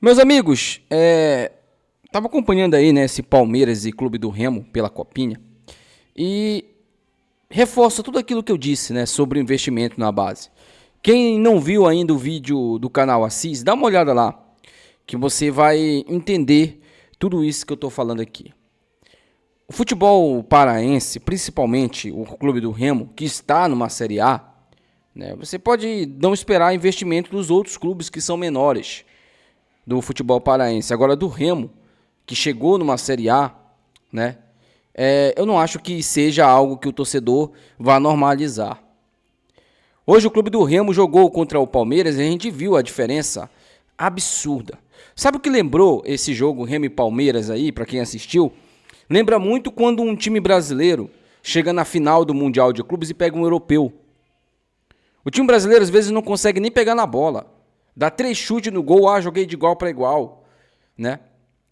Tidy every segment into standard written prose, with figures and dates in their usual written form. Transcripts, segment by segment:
Meus amigos, tava acompanhando aí, né, esse Palmeiras e Clube do Remo pela Copinha e reforça tudo aquilo que eu disse, né, sobre o investimento na base. Quem não viu ainda o vídeo do canal Assis, dá uma olhada lá, que você vai entender tudo isso que eu tô falando aqui. O futebol paraense, principalmente o Clube do Remo, que está numa Série A, né, você pode não esperar investimento dos outros clubes que são menores do futebol paraense. Agora, do Remo, que chegou numa Série A, né, eu não acho que seja algo que o torcedor vá normalizar. Hoje o Clube do Remo jogou contra o Palmeiras e a gente viu a diferença absurda. Sabe o que lembrou esse jogo Remo e Palmeiras aí, para quem assistiu? Lembra muito quando um time brasileiro chega na final do Mundial de Clubes e pega um europeu. O time brasileiro às vezes não consegue nem pegar na bola. Dá 3 chutes no gol, joguei de igual para igual, né?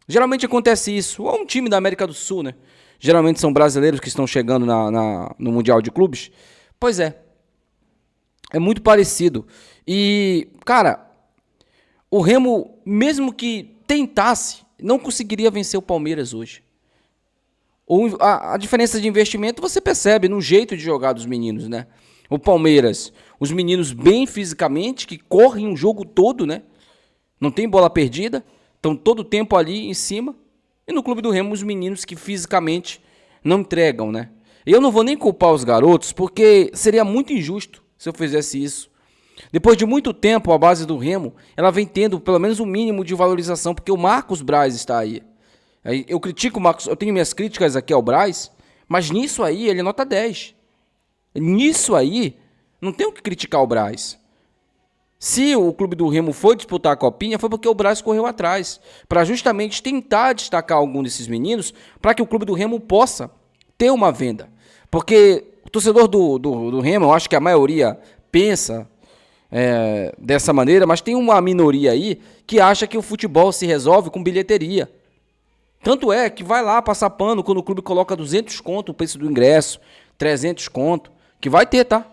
Geralmente acontece isso. Ou um time da América do Sul, né? Geralmente são brasileiros que estão chegando no Mundial de Clubes. Pois é. É muito parecido. E, cara, o Remo, mesmo que tentasse, não conseguiria vencer o Palmeiras hoje. A diferença de investimento você percebe no jeito de jogar dos meninos, né? O Palmeiras, os meninos bem fisicamente, que correm o jogo todo, né? Não tem bola perdida, estão todo o tempo ali em cima. E no Clube do Remo, os meninos que fisicamente não entregam, né? Eu não vou nem culpar os garotos, porque seria muito injusto se eu fizesse isso. Depois de muito tempo, a base do Remo, ela vem tendo pelo menos um mínimo de valorização, porque o Marcos Braz está aí. Eu critico o Marcos, eu tenho minhas críticas aqui ao Braz, mas nisso aí ele é nota 10. Nisso aí, não tem o que criticar o Braz. Se o Clube do Remo foi disputar a Copinha, foi porque o Braz correu atrás, para justamente tentar destacar algum desses meninos, para que o Clube do Remo possa ter uma venda. Porque o torcedor do Remo, eu acho que a maioria pensa dessa maneira, mas tem uma minoria aí que acha que o futebol se resolve com bilheteria. Tanto é que vai lá passar pano quando o clube coloca 200 conto o preço do ingresso, 300 conto, que vai ter, tá?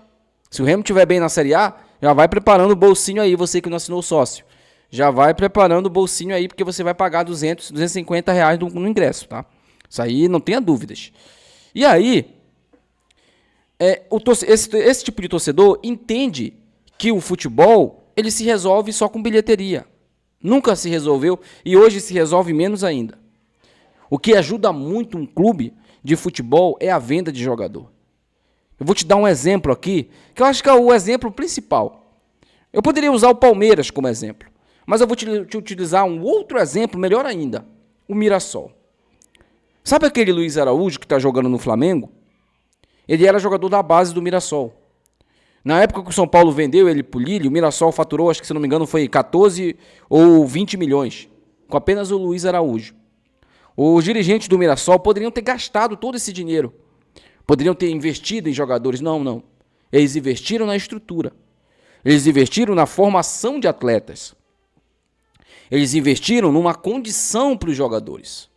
Se o Remo estiver bem na Série A, já vai preparando o bolsinho aí, você que não assinou o sócio. Já vai preparando o bolsinho aí, porque você vai pagar 200, 250 reais no ingresso, tá? Isso aí não tenha dúvidas. E aí, esse tipo de torcedor entende que o futebol, ele se resolve só com bilheteria. Nunca se resolveu e hoje se resolve menos ainda. O que ajuda muito um clube de futebol é a venda de jogador. Eu vou te dar um exemplo aqui, que eu acho que é o exemplo principal. Eu poderia usar o Palmeiras como exemplo, mas eu vou te utilizar um outro exemplo, melhor ainda, o Mirassol. Sabe aquele Luiz Araújo que está jogando no Flamengo? Ele era jogador da base do Mirassol. Na época que o São Paulo vendeu ele para o Lille, o Mirassol faturou, acho que se não me engano, foi 14 ou 20 milhões, com apenas o Luiz Araújo. Os dirigentes do Mirassol poderiam ter gastado todo esse dinheiro. Poderiam ter investido em jogadores. Não. Eles investiram na estrutura. Eles investiram na formação de atletas. Eles investiram numa condição para os jogadores.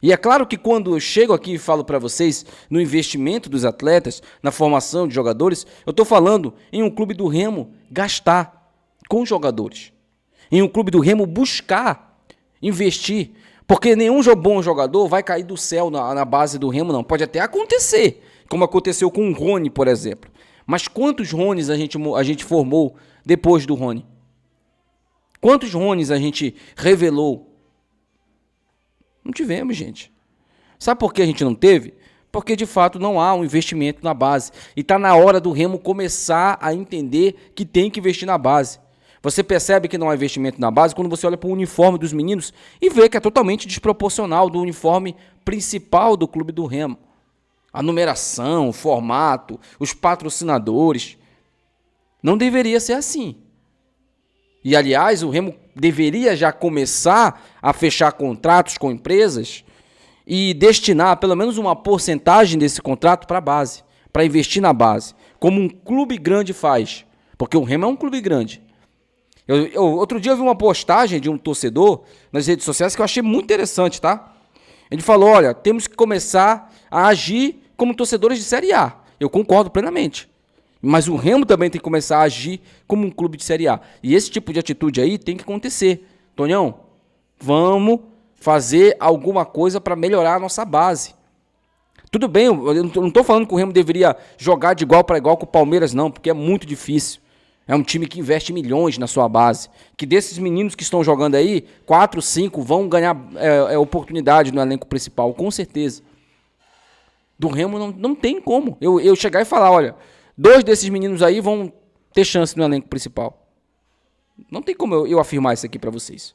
E é claro que quando eu chego aqui e falo para vocês no investimento dos atletas, na formação de jogadores, eu estou falando em um clube do Remo gastar com jogadores. Em um clube do Remo buscar investir, porque nenhum bom jogador vai cair do céu na base do Remo, não. Pode até acontecer, como aconteceu com o Rony, por exemplo. Mas quantos Rones a gente formou depois do Rony? Quantos Rones a gente revelou? Não tivemos, gente. Sabe por que a gente não teve? Porque, de fato, não há um investimento na base. E está na hora do Remo começar a entender que tem que investir na base. Você percebe que não há investimento na base quando você olha para o uniforme dos meninos e vê que é totalmente desproporcional do uniforme principal do Clube do Remo. A numeração, o formato, os patrocinadores. Não deveria ser assim. E, aliás, o Remo deveria já começar a fechar contratos com empresas e destinar pelo menos uma porcentagem desse contrato para a base, para investir na base, como um clube grande faz. Porque o Remo é um clube grande. Outro dia eu vi uma postagem de um torcedor nas redes sociais que eu achei muito interessante, tá? Ele falou, olha, temos que começar a agir como torcedores de Série A. Eu concordo plenamente. Mas o Remo também tem que começar a agir como um clube de Série A. E esse tipo de atitude aí tem que acontecer. Tonhão, vamos fazer alguma coisa para melhorar a nossa base. Tudo bem, eu não estou falando que o Remo deveria jogar de igual para igual com o Palmeiras, não, porque é muito difícil. É um time que investe milhões na sua base. Que desses meninos que estão jogando aí, 4, 5 vão ganhar oportunidade no elenco principal, com certeza. Do Remo não tem como eu chegar e falar, olha, 2 desses meninos aí vão ter chance no elenco principal. Não tem como eu afirmar isso aqui para vocês.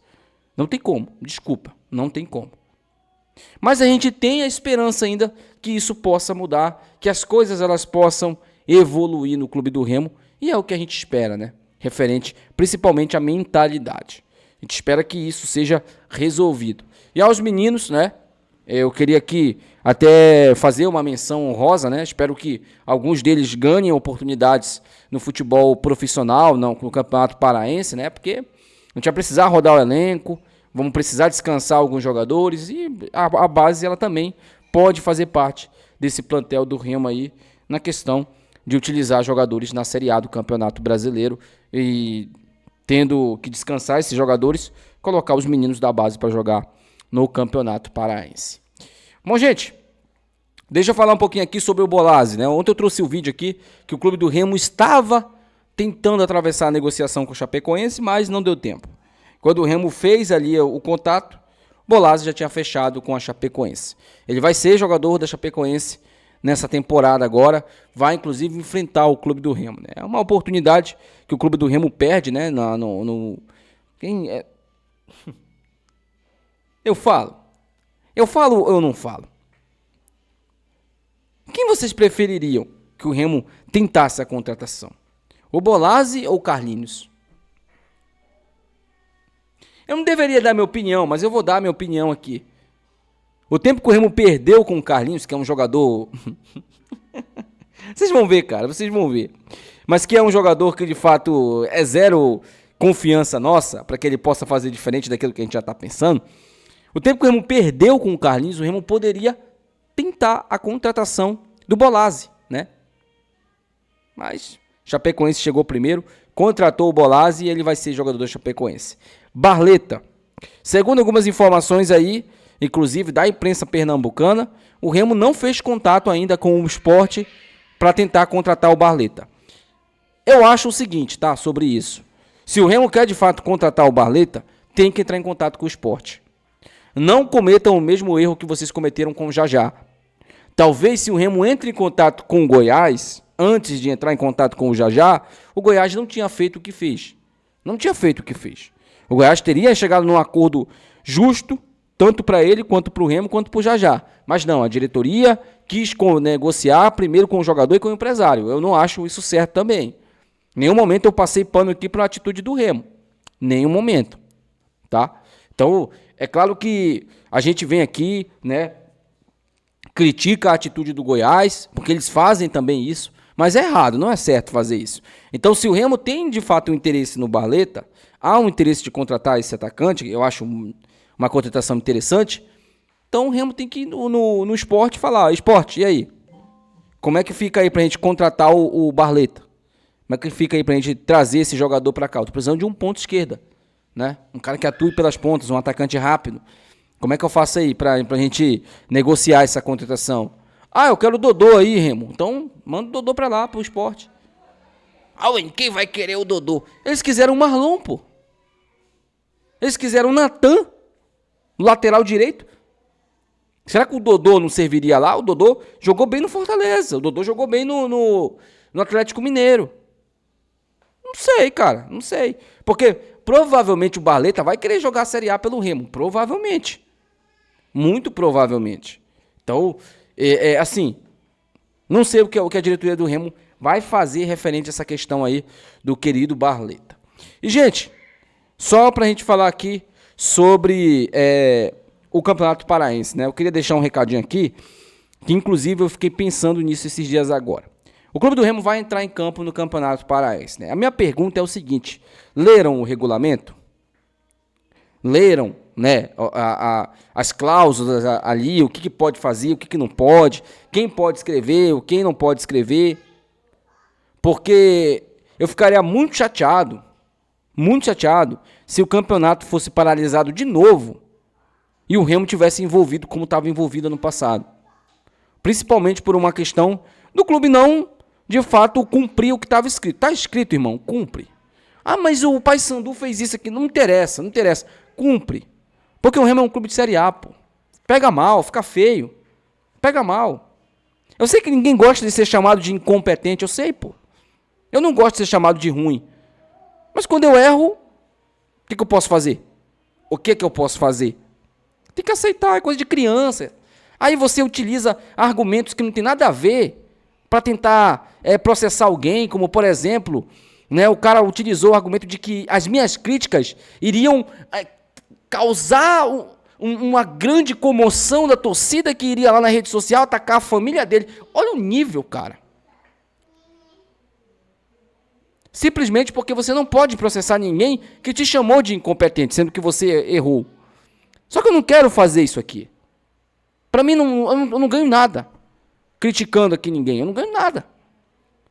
Não tem como, desculpa, não tem como. Mas a gente tem a esperança ainda que isso possa mudar, que as coisas elas possam evoluir no Clube do Remo, e é o que a gente espera, né? Referente principalmente à mentalidade. A gente espera que isso seja resolvido. E aos meninos, né? Eu queria aqui até fazer uma menção honrosa, né? Espero que alguns deles ganhem oportunidades no futebol profissional, no Campeonato Paraense, né? Porque a gente vai precisar rodar o elenco, vamos precisar descansar alguns jogadores e a base ela também pode fazer parte desse plantel do Remo aí na questão de utilizar jogadores na Série A do Campeonato Brasileiro e tendo que descansar esses jogadores, colocar os meninos da base para jogar no Campeonato Paraense. Bom, gente, deixa eu falar um pouquinho aqui sobre o Bolazzi, né? Ontem eu trouxe o vídeo aqui que o Clube do Remo estava tentando atravessar a negociação com o Chapecoense, mas não deu tempo. Quando o Remo fez ali o contato, o Bolazzi já tinha fechado com a Chapecoense. Ele vai ser jogador da Chapecoense nessa temporada agora, vai inclusive enfrentar o Clube do Remo, né? É uma oportunidade que o Clube do Remo perde, né? Eu falo ou eu não falo? Quem vocês prefeririam que o Remo tentasse a contratação? O Bolazzi ou o Carlinhos? Eu não deveria dar minha opinião, mas eu vou dar minha opinião aqui. O tempo que o Remo perdeu com o Carlinhos, que é um jogador... Vocês vão ver, cara, vocês vão ver. Mas que é um jogador que, de fato, é zero confiança nossa, para que ele possa fazer diferente daquilo que a gente já está pensando. O tempo que o Remo perdeu com o Carlinhos, o Remo poderia tentar a contratação do Bolazzi, né? Mas Chapecoense chegou primeiro, contratou o Bolazzi e ele vai ser jogador do Chapecoense. Barleta. Segundo algumas informações aí, inclusive da imprensa pernambucana, o Remo não fez contato ainda com o Sport para tentar contratar o Barleta. Eu acho o seguinte, tá, sobre isso. Se o Remo quer de fato contratar o Barleta, tem que entrar em contato com o Sport. Não cometam o mesmo erro que vocês cometeram com o Jajá. Talvez se o Remo entre em contato com o Goiás, antes de entrar em contato com o Jajá, o Goiás não tinha feito o que fez. Não tinha feito o que fez. O Goiás teria chegado num acordo justo, tanto para ele, quanto para o Remo, quanto para o Jajá. Mas não, a diretoria quis negociar primeiro com o jogador e com o empresário. Eu não acho isso certo também. Em nenhum momento eu passei pano aqui para a atitude do Remo. Nenhum momento. Tá? Então, é claro que a gente vem aqui, né, critica a atitude do Goiás, porque eles fazem também isso, mas é errado, não é certo fazer isso. Então, se o Remo tem de fato um interesse no Barleta, há um interesse de contratar esse atacante, eu acho uma contratação interessante, então o Remo tem que ir no Sport falar, Sport, e aí? Como é que fica aí pra gente contratar o Barleta? Como é que fica aí pra gente trazer esse jogador pra cá? Eu tô precisando de um ponto esquerda, né? Um cara que atue pelas pontas, um atacante rápido. Como é que eu faço aí pra gente negociar essa contratação? Ah, eu quero o Dodô aí, Remo. Então, manda o Dodô pra lá, pro Sport. Ah, quem vai querer o Dodô? Eles quiseram o Marlon, pô. Eles quiseram o Natan, lateral direito. Será que o Dodô não serviria lá? O Dodô jogou bem no Fortaleza. O Dodô jogou bem no Atlético Mineiro. Não sei, cara. Não sei. Porque provavelmente o Barleta vai querer jogar a Série A pelo Remo. Provavelmente. Muito provavelmente. Então, assim, não sei o que a diretoria do Remo vai fazer referente a essa questão aí do querido Barleta. E, gente, só pra gente falar aqui sobre o Campeonato Paraense, né? Eu queria deixar um recadinho aqui, que inclusive eu fiquei pensando nisso esses dias agora. O Clube do Remo vai entrar em campo no Campeonato Paraense, né? A minha pergunta é o seguinte: leram o regulamento? Leram, né, as cláusulas ali, o que pode fazer, o que não pode, quem pode escrever, quem não pode escrever? Porque eu ficaria muito chateado, se o campeonato fosse paralisado de novo e o Remo tivesse envolvido como estava envolvido ano passado. Principalmente por uma questão do clube não, de fato, cumprir o que estava escrito. Está escrito, irmão, cumpre. Ah, mas o Paysandu fez isso aqui. Não interessa. Cumpre. Porque o Remo é um clube de Série A, pô. Pega mal, fica feio. Pega mal. Eu sei que ninguém gosta de ser chamado de incompetente, eu sei, pô. Eu não gosto de ser chamado de ruim. Mas quando eu erro, o que eu posso fazer? O que eu posso fazer? Tem que aceitar, é coisa de criança. Aí você utiliza argumentos que não tem nada a ver para tentar processar alguém, como por exemplo, né, o cara utilizou o argumento de que as minhas críticas iriam causar uma grande comoção da torcida que iria lá na rede social atacar a família dele. Olha o nível, cara. Simplesmente porque você não pode processar ninguém que te chamou de incompetente, sendo que você errou. Só que eu não quero fazer isso aqui. Pra mim, eu não ganho nada criticando aqui ninguém. Eu não ganho nada.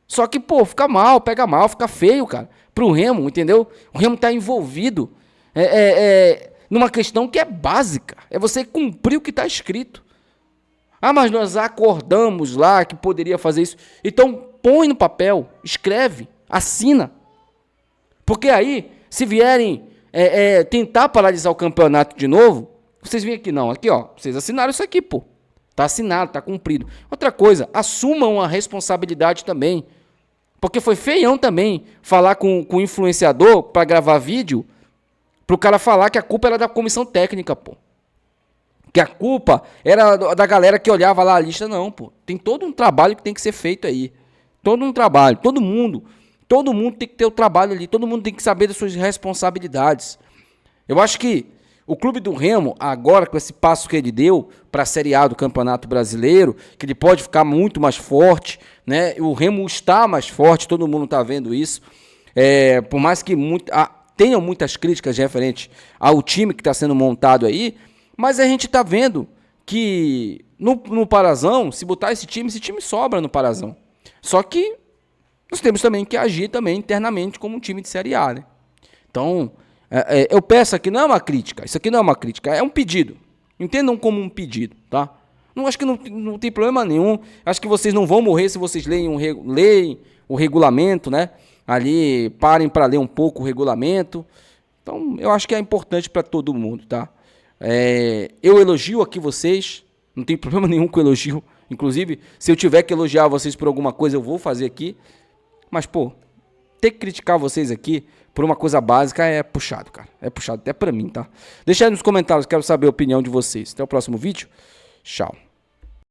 Só que, pô, fica mal, pega mal, fica feio, cara. Pro Remo, entendeu? O Remo tá envolvido numa questão que é básica. É você cumprir o que tá escrito. Ah, mas nós acordamos lá que poderia fazer isso. Então, põe no papel, escreve, assina. Porque aí, se vierem tentar paralisar o campeonato de novo, vocês vêm aqui, não. Aqui, ó, vocês assinaram isso aqui, pô. Tá assinado, tá cumprido. Outra coisa, assumam a responsabilidade também. Porque foi feião também falar com o influenciador para gravar vídeo, pro cara falar que a culpa era da comissão técnica, pô. Que a culpa era da galera que olhava lá a lista. Não, pô. Tem todo um trabalho que tem que ser feito aí. Todo um trabalho. Todo mundo tem que ter o trabalho ali. Todo mundo tem que saber das suas responsabilidades. Eu acho que o clube do Remo, agora com esse passo que ele deu para a Série A do Campeonato Brasileiro, que ele pode ficar muito mais forte, né? O Remo está mais forte, todo mundo está vendo isso. Por mais que tenham muitas críticas referentes ao time que está sendo montado aí, mas a gente está vendo que no Parazão, se botar esse time sobra no Parazão. Só que nós temos também que agir também internamente como um time de Série A, né? Então, eu peço aqui, não é uma crítica, isso aqui não é uma crítica, é um pedido. Entendam como um pedido, tá? Não acho que não tem problema nenhum. Acho que vocês não vão morrer se vocês leem o regulamento, né? Ali, parem para ler um pouco o regulamento. Então, eu acho que é importante para todo mundo, tá? Eu elogio aqui vocês, não tem problema nenhum com elogio. Inclusive, se eu tiver que elogiar vocês por alguma coisa, eu vou fazer aqui. Mas, pô, ter que criticar vocês aqui por uma coisa básica é puxado, cara. É puxado até pra mim, tá? Deixa aí nos comentários, quero saber a opinião de vocês. Até o próximo vídeo. Tchau.